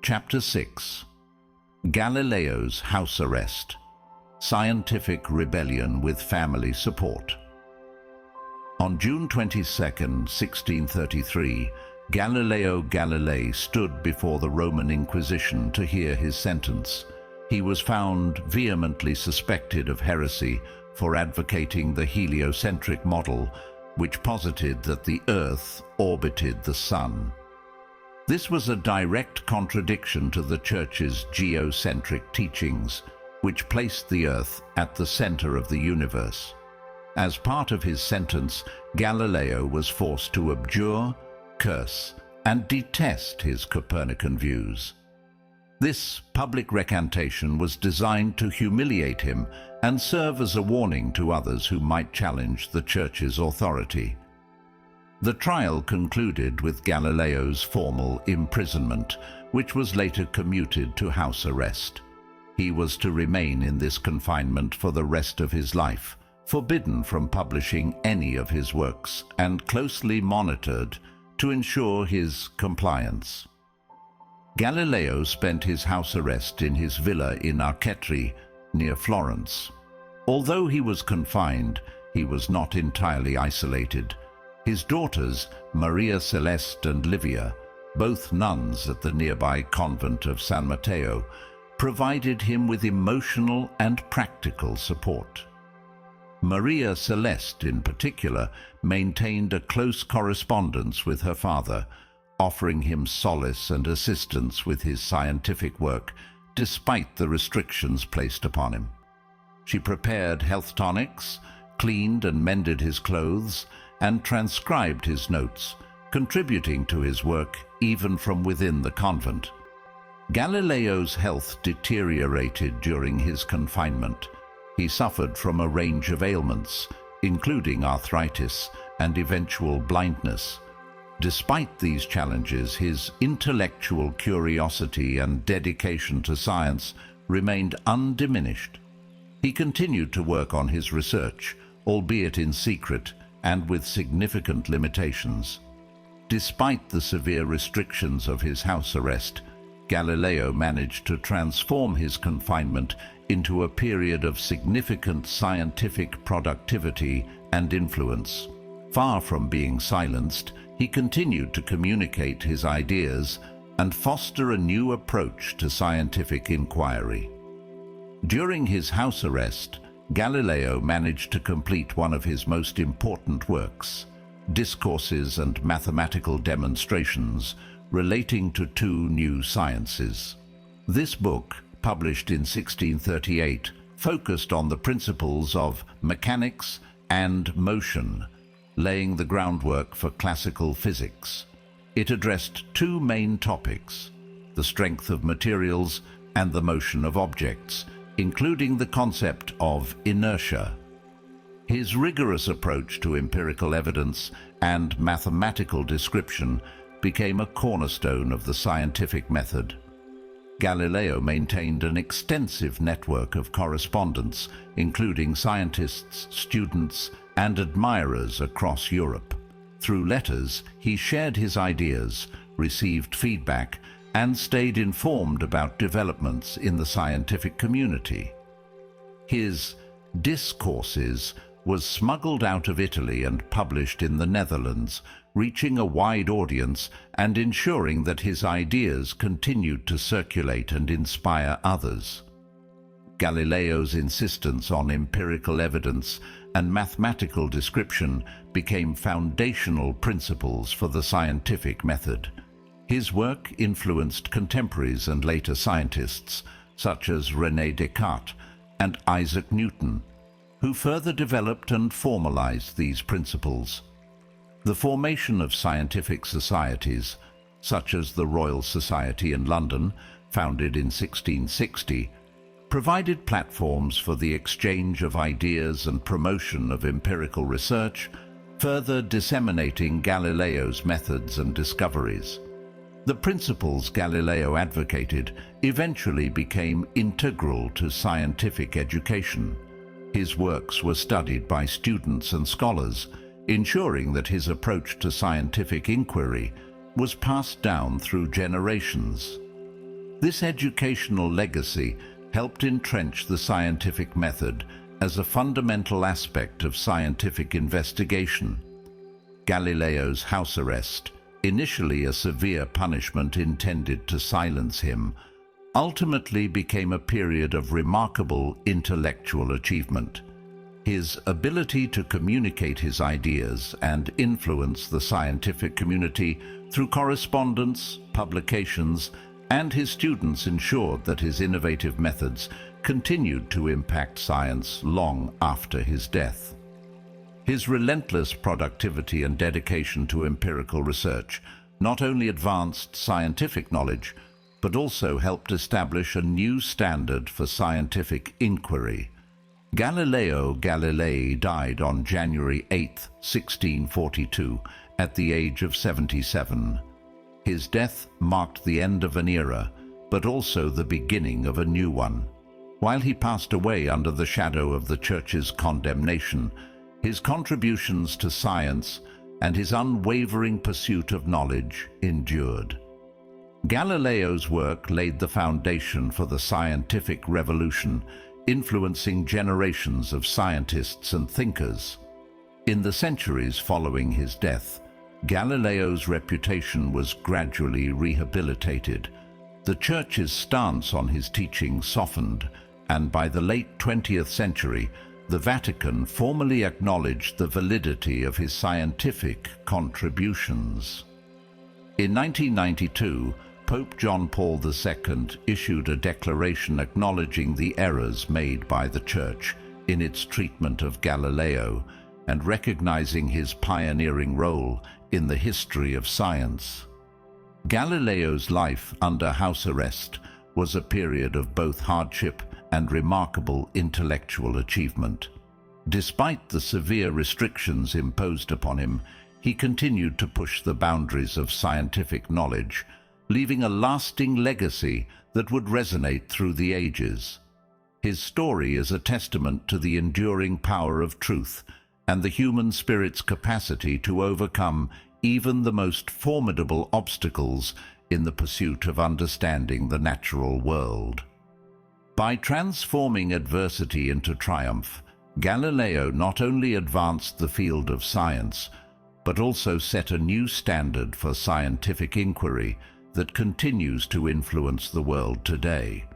Chapter 6. Galileo's House Arrest. Scientific Rebellion with Family Support. On June 22, 1633, Galileo Galilei stood before the Roman Inquisition to hear his sentence. He was found vehemently suspected of heresy for advocating the heliocentric model, which posited that the Earth orbited the Sun. This was a direct contradiction to the Church's geocentric teachings, which placed the Earth at the center of the universe. As part of his sentence, Galileo was forced to abjure, curse, and detest his Copernican views. This public recantation was designed to humiliate him and serve as a warning to others who might challenge the Church's authority. The trial concluded with Galileo's formal imprisonment, which was later commuted to house arrest. He was to remain in this confinement for the rest of his life, forbidden from publishing any of his works, and closely monitored to ensure his compliance. Galileo spent his house arrest in his villa in Arcetri, near Florence. Although he was confined, he was not entirely isolated. His daughters, Maria Celeste and Livia, both nuns at the nearby convent of San Matteo, provided him with emotional and practical support. Maria Celeste, in particular, maintained a close correspondence with her father, offering him solace and assistance with his scientific work, despite the restrictions placed upon him. She prepared health tonics, cleaned and mended his clothes, and transcribed his notes, contributing to his work even from within the convent. Galileo's health deteriorated during his confinement. He suffered from a range of ailments, including arthritis and eventual blindness. Despite these challenges, his intellectual curiosity and dedication to science remained undiminished. He continued to work on his research, albeit in secret and with significant limitations. Despite the severe restrictions of his house arrest, Galileo managed to transform his confinement into a period of significant scientific productivity and influence. Far from being silenced, he continued to communicate his ideas and foster a new approach to scientific inquiry. During his house arrest, Galileo managed to complete one of his most important works, Discourses and Mathematical Demonstrations relating to two new sciences. This book, published in 1638, focused on the principles of mechanics and motion, laying the groundwork for classical physics. It addressed two main topics: the strength of materials and the motion of objects, including the concept of inertia. His rigorous approach to empirical evidence and mathematical description became a cornerstone of the scientific method. Galileo maintained an extensive network of correspondence, including scientists, students, and admirers across Europe. Through letters, he shared his ideas, received feedback, and stayed informed about developments in the scientific community. His Discourses was smuggled out of Italy and published in the Netherlands, reaching a wide audience and ensuring that his ideas continued to circulate and inspire others. Galileo's insistence on empirical evidence and mathematical description became foundational principles for the scientific method. His work influenced contemporaries and later scientists, such as René Descartes and Isaac Newton, who further developed and formalized these principles. The formation of scientific societies, such as the Royal Society in London, founded in 1660, provided platforms for the exchange of ideas and promotion of empirical research, further disseminating Galileo's methods and discoveries. The principles Galileo advocated eventually became integral to scientific education. His works were studied by students and scholars, ensuring that his approach to scientific inquiry was passed down through generations. This educational legacy helped entrench the scientific method as a fundamental aspect of scientific investigation. Galileo's house arrest, initially a severe punishment intended to silence him, ultimately became a period of remarkable intellectual achievement. His ability to communicate his ideas and influence the scientific community through correspondence, publications, and his students ensured that his innovative methods continued to impact science long after his death. His relentless productivity and dedication to empirical research not only advanced scientific knowledge, but also helped establish a new standard for scientific inquiry. Galileo Galilei died on January 8, 1642, at the age of 77. His death marked the end of an era, but also the beginning of a new one. While he passed away under the shadow of the Church's condemnation, his contributions to science and his unwavering pursuit of knowledge endured. Galileo's work laid the foundation for the scientific revolution, influencing generations of scientists and thinkers. In the centuries following his death, Galileo's reputation was gradually rehabilitated. The Church's stance on his teaching softened, and by the late 20th century, the Vatican formally acknowledged the validity of his scientific contributions. In 1992, Pope John Paul II issued a declaration acknowledging the errors made by the Church in its treatment of Galileo and recognizing his pioneering role in the history of science. Galileo's life under house arrest was a period of both hardship and remarkable intellectual achievement. Despite the severe restrictions imposed upon him, he continued to push the boundaries of scientific knowledge, leaving a lasting legacy that would resonate through the ages. His story is a testament to the enduring power of truth and the human spirit's capacity to overcome even the most formidable obstacles in the pursuit of understanding the natural world. By transforming adversity into triumph, Galileo not only advanced the field of science, but also set a new standard for scientific inquiry that continues to influence the world today.